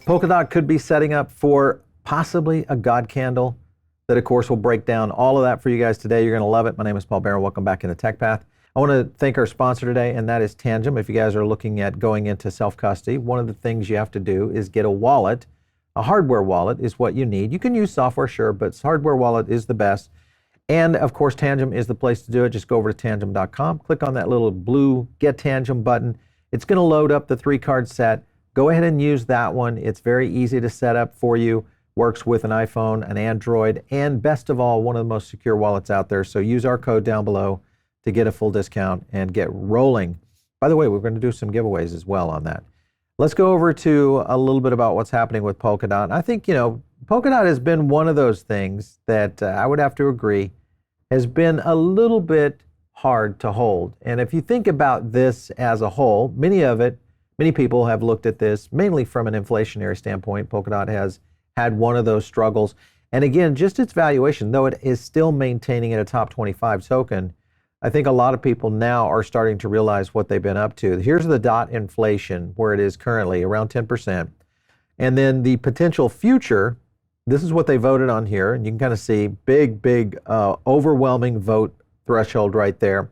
Polkadot could be setting up for possibly a God candle that, of course, will break down all of that for you guys today. You're going to love it. My name is Paul Barron. Welcome back into Tech Path. I want to thank our sponsor today, and that is Tangem. If you guys are looking at going into self-custody, one of the things you have to do is get a wallet. A hardware wallet is what you need. You can use software, sure, but hardware wallet is the best. And, of course, Tangem is the place to do it. Just go over to tangem.com, click on that little blue Get Tangem button. It's going to load up the 3-card set. Go ahead and use that one. It's very easy to set up for you. Works with an iPhone, an Android, and best of all, one of the most secure wallets out there. So use our code down below to get a full discount and get rolling. By the way, we're going to do some giveaways as well on that. Let's go over to a little bit about what's happening with Polkadot. I think, Polkadot has been one of those things that I would have to agree has been a little bit hard to hold. And if you think about this as a whole, many people have looked at this mainly from an inflationary standpoint. Polkadot has had one of those struggles. And again, just its valuation, though it is still maintaining at a top 25 token, I think a lot of people now are starting to realize what they've been up to. Here's the dot inflation, where it is currently, around 10%. And then the potential future, this is what they voted on here. And you can kind of see big, overwhelming vote threshold right there.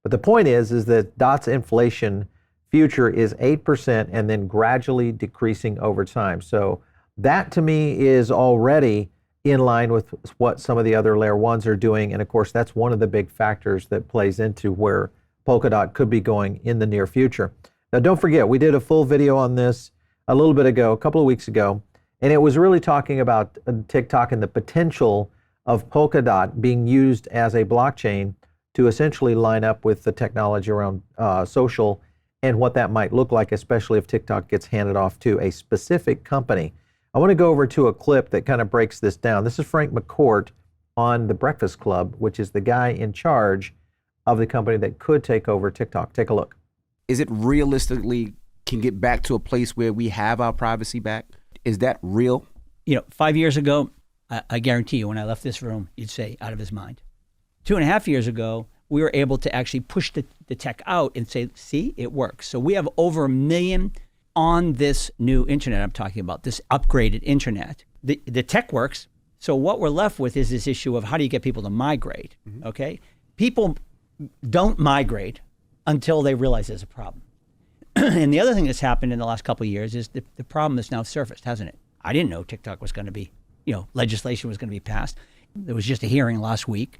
But the point is that dot's inflation future is 8% and then gradually decreasing over time. So that to me is already in line with what some of the other layer ones are doing. And of course, that's one of the big factors that plays into where Polkadot could be going in the near future. Now, don't forget, we did a full video on this a little bit ago, a couple of weeks ago, and it was really talking about TikTok and the potential of Polkadot being used as a blockchain to essentially line up with the technology around social and what that might look like, especially if TikTok gets handed off to a specific company. I want to go over to a clip that kind of breaks this down. This is Frank McCourt on The Breakfast Club, which is the guy in charge of the company that could take over TikTok. Take a look. Is it realistically can get back to a place where we have our privacy back? Is that real? 5 years ago, I guarantee you when I left this room, you'd say out of his mind. 2.5 years ago, we were able to actually push the tech out and say, see, it works. So we have over 1 million on this new internet I'm talking about, this upgraded internet. The tech works. So what we're left with is this issue of how do you get people to migrate, okay? People don't migrate until they realize there's a problem. And the other thing that's happened in the last couple of years is the problem has now surfaced, hasn't it? I didn't know TikTok was going to be, legislation was going to be passed. There was just a hearing last week.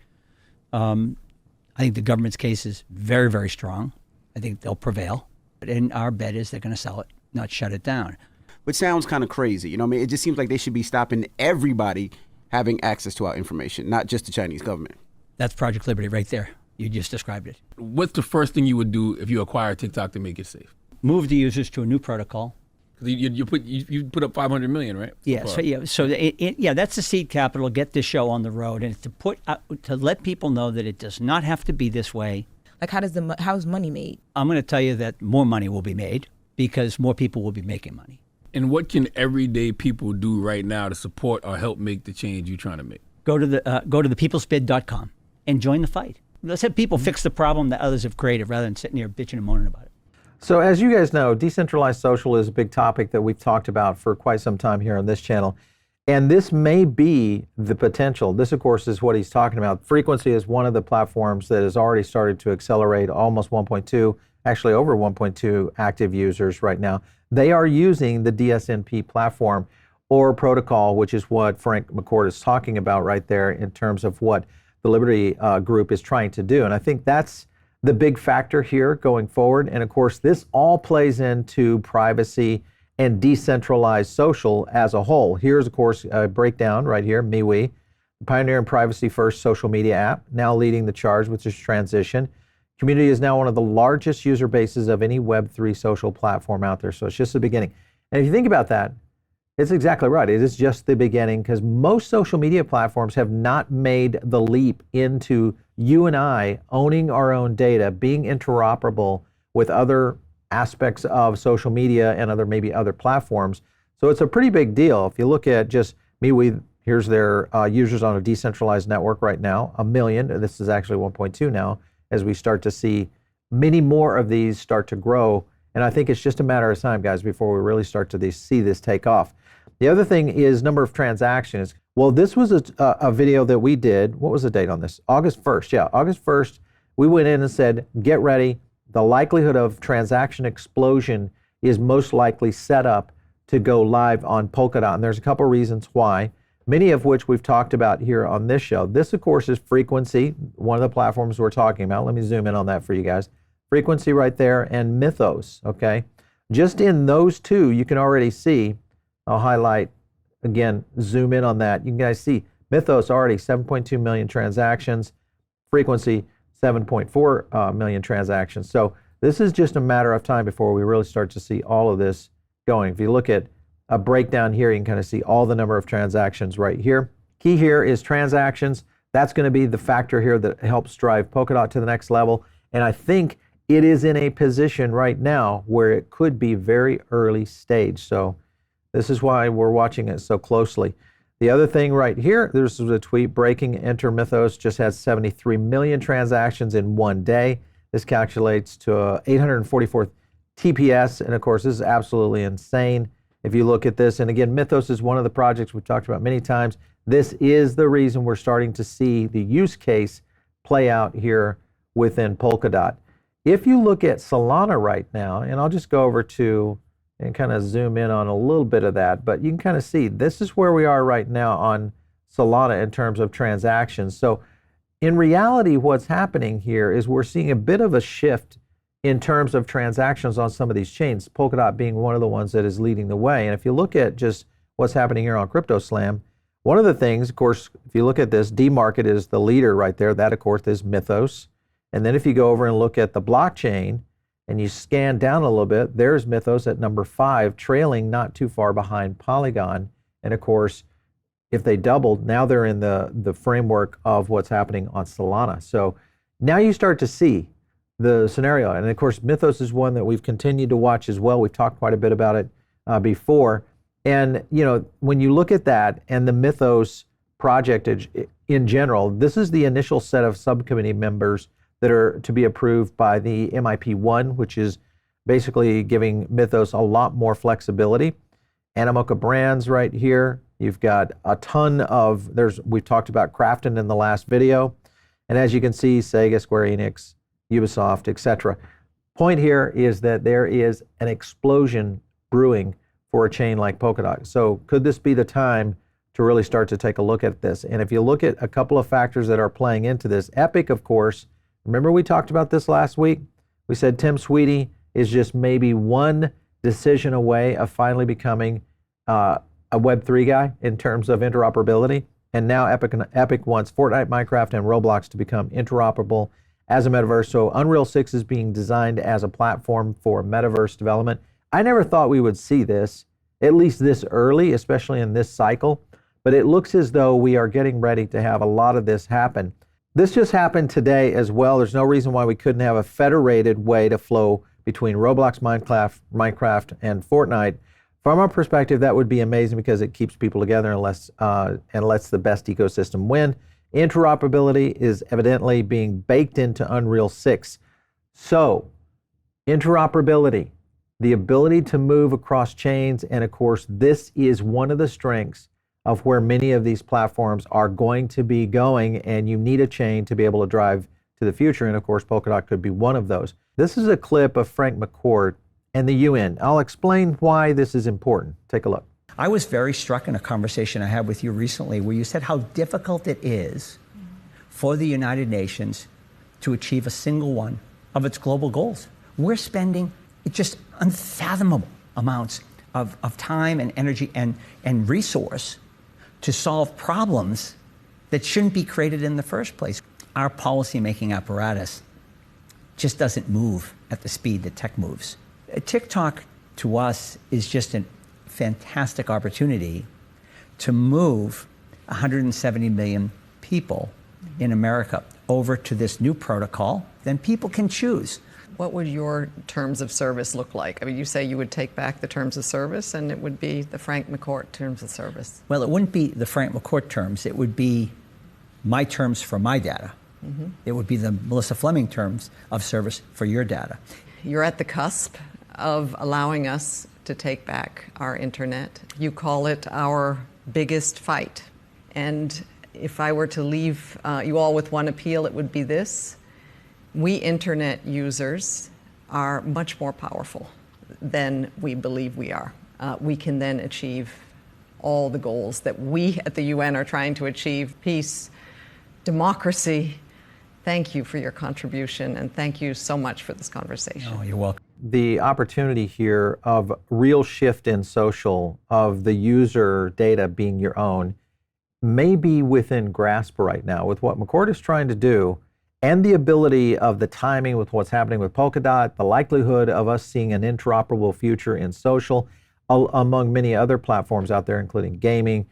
I think the government's case is very, very strong. I think they'll prevail. And our bet is they're going to sell it, not shut it down. Which sounds kind of crazy. It just seems like they should be stopping everybody having access to our information, not just the Chinese government. That's Project Liberty right there. You just described it. What's the first thing you would do if you acquire TikTok to make it safe? Move the users to a new protocol. Because you put up 500 million, right? Yeah. So that's the seed capital. Get this show on the road, and to let people know that it does not have to be this way. Like, how's money made? I'm going to tell you that more money will be made because more people will be making money. And what can everyday people do right now to support or help make the change you're trying to make? Go to thepeoplesbid.com and join the fight. Let's have people fix the problem that others have created rather than sitting here bitching and moaning about it. So as you guys know, decentralized social is a big topic that we've talked about for quite some time here on this channel. And this may be the potential. This, of course, is what he's talking about. Frequency is one of the platforms that has already started to accelerate, almost 1.2, actually over 1.2 active users right now. They are using the DSNP platform or protocol, which is what Frank McCourt is talking about right there in terms of what the Liberty Group is trying to do. And I think that's the big factor here going forward. And of course, this all plays into privacy and decentralized social as a whole. Here's, of course, a breakdown right here, MeWe, pioneering privacy-first social media app, now leading the charge with this transition. Community is now one of the largest user bases of any Web3 social platform out there. So it's just the beginning. And if you think about that, it's exactly right. It is just the beginning because most social media platforms have not made the leap into you and I owning our own data, being interoperable with other aspects of social media and maybe other platforms. So it's a pretty big deal. If you look at just MeWe, here's their users on a decentralized network right now, 1 million. This is actually 1.2 now as we start to see many more of these start to grow And I think it's just a matter of time, guys, before we really start to see this take off. The other thing is number of transactions. Well, this was a video that we did. What was the date on this? August 1st. Yeah, August 1st. We went in and said, get ready. The likelihood of transaction explosion is most likely set up to go live on Polkadot. And there's a couple reasons why, many of which we've talked about here on this show. This, of course, is Frequency, one of the platforms we're talking about. Let me zoom in on that for you guys. Frequency right there, and Mythos, okay? Just in those two, you can already see, I'll highlight, again, zoom in on that. You guys see Mythos already 7.2 million transactions, Frequency 7.4 million transactions. So this is just a matter of time before we really start to see all of this going. If you look at a breakdown here, you can kind of see all the number of transactions right here. Key here is transactions. That's going to be the factor here that helps drive Polkadot to the next level. And I think it is in a position right now where it could be very early stage. So this is why we're watching it so closely. The other thing right here, this is a tweet, breaking enter Mythos just has 73 million transactions in one day. This calculates to 844 TPS, and of course, this is absolutely insane. If you look at this, and again, Mythos is one of the projects we've talked about many times. This is the reason we're starting to see the use case play out here within Polkadot. If you look at Solana right now, and I'll just go over to and kind of zoom in on a little bit of that, but you can kind of see this is where we are right now on Solana in terms of transactions. So in reality, what's happening here is we're seeing a bit of a shift in terms of transactions on some of these chains, Polkadot being one of the ones that is leading the way. And if you look at just what's happening here on CryptoSlam, one of the things, of course, if you look at this, D-Market is the leader right there. That, of course, is Mythos. And then if you go over and look at the blockchain and you scan down a little bit, there's Mythos at number 5, trailing not too far behind Polygon. And of course, if they doubled, now they're in the framework of what's happening on Solana. So now you start to see the scenario. And of course, Mythos is one that we've continued to watch as well. We've talked quite a bit about it before. And, you know, when you look at that and the Mythos project in general, this is the initial set of subcommittee members that are to be approved by the MIP1, which is basically giving Mythos a lot more flexibility. Animoca Brands right here. You've got a ton of, we've talked about Krafton in the last video. And as you can see, Sega, Square Enix, Ubisoft, etc. Point here is that there is an explosion brewing for a chain like Polkadot. So could this be the time to really start to take a look at this? And if you look at a couple of factors that are playing into this, Epic, of course, remember we talked about this last week? We said Tim Sweeney is just maybe one decision away of finally becoming a Web3 guy in terms of interoperability. And now Epic wants Fortnite, Minecraft, and Roblox to become interoperable as a metaverse. So Unreal 6 is being designed as a platform for metaverse development. I never thought we would see this, at least this early, especially in this cycle. But it looks as though we are getting ready to have a lot of this happen. This just happened today as well. There's no reason why we couldn't have a federated way to flow between Roblox, Minecraft, and Fortnite. From our perspective, that would be amazing because it keeps people together and lets the best ecosystem win. Interoperability is evidently being baked into Unreal 6. So, interoperability, the ability to move across chains, and of course, this is one of the strengths of where many of these platforms are going to be going, and you need a chain to be able to drive to the future, and of course, Polkadot could be one of those. This is a clip of Frank McCourt and the UN. I'll explain why this is important. Take a look. I was very struck in a conversation I had with you recently where you said how difficult it is for the United Nations to achieve a single one of its global goals. We're spending just unfathomable amounts of time and energy and resource to solve problems that shouldn't be created in the first place. Our policymaking apparatus just doesn't move at the speed that tech moves. TikTok, to us, is just a fantastic opportunity to move 170 million people in America over to this new protocol. Then people can choose. What would your terms of service look like? I mean, you say you would take back the terms of service and it would be the Frank McCourt terms of service. Well, it wouldn't be the Frank McCourt terms. It would be my terms for my data. It would be the Melissa Fleming terms of service for your data. You're at the cusp of allowing us to take back our internet. You call it our biggest fight. And if I were to leave you all with one appeal, it would be this. We internet users are much more powerful than we believe we are. We can then achieve all the goals that we at the UN are trying to achieve: peace, democracy. Thank you for your contribution, and thank you so much for this conversation. Oh, you're welcome. The opportunity here of real shift in social, of the user data being your own, may be within grasp right now with what McCord is trying to do, and the ability of the timing with what's happening with Polkadot, the likelihood of us seeing an interoperable future in social, among many other platforms out there, including gaming.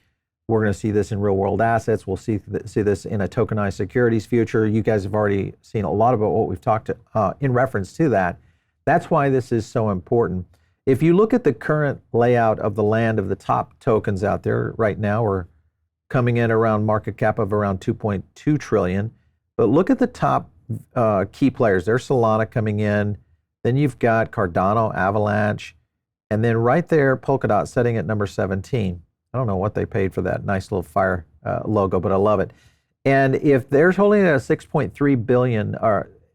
We're going to see this in real world assets. We'll see this in a tokenized securities future. You guys have already seen a lot about what we've talked in reference to that. That's why this is so important. If you look at the current layout of the land of the top tokens out there right now, we're coming in around market cap of around 2.2 trillion. But look at the top key players. There's Solana coming in. Then you've got Cardano, Avalanche, and then right there, Polkadot sitting at number 17. I don't know what they paid for that nice little fire logo, but I love it. And if they're holding at a 6.3 billion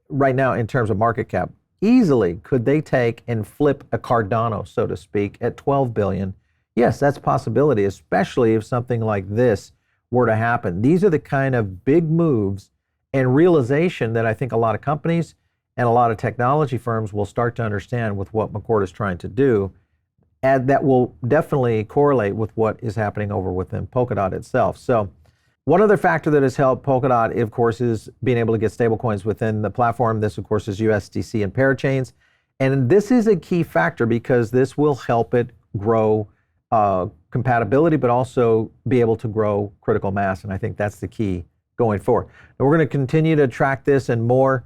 right now in terms of market cap, easily could they take and flip a Cardano, so to speak, at 12 billion? Yes, that's a possibility, especially if something like this were to happen. These are the kind of big moves and realization that I think a lot of companies and a lot of technology firms will start to understand with what McCord is trying to do. And that will definitely correlate with what is happening over within Polkadot itself. So one other factor that has helped Polkadot, of course, is being able to get stablecoins within the platform. This, of course, is USDC and parachains. And this is a key factor because this will help it grow compatibility, but also be able to grow critical mass. And I think that's the key going forward. And we're going to continue to track this and more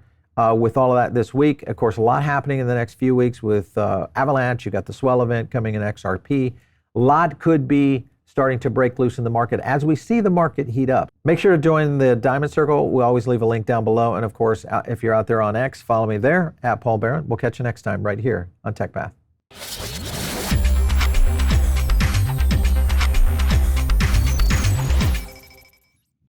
with all of that this week. Of course, a lot happening in the next few weeks with Avalanche. You got the Swell event coming in XRP. A lot could be starting to break loose in the market as we see the market heat up. Make sure to join the Diamond Circle. We'll always leave a link down below. And of course, if you're out there on X, follow me there at Paul Barron. We'll catch you next time right here on TechPath.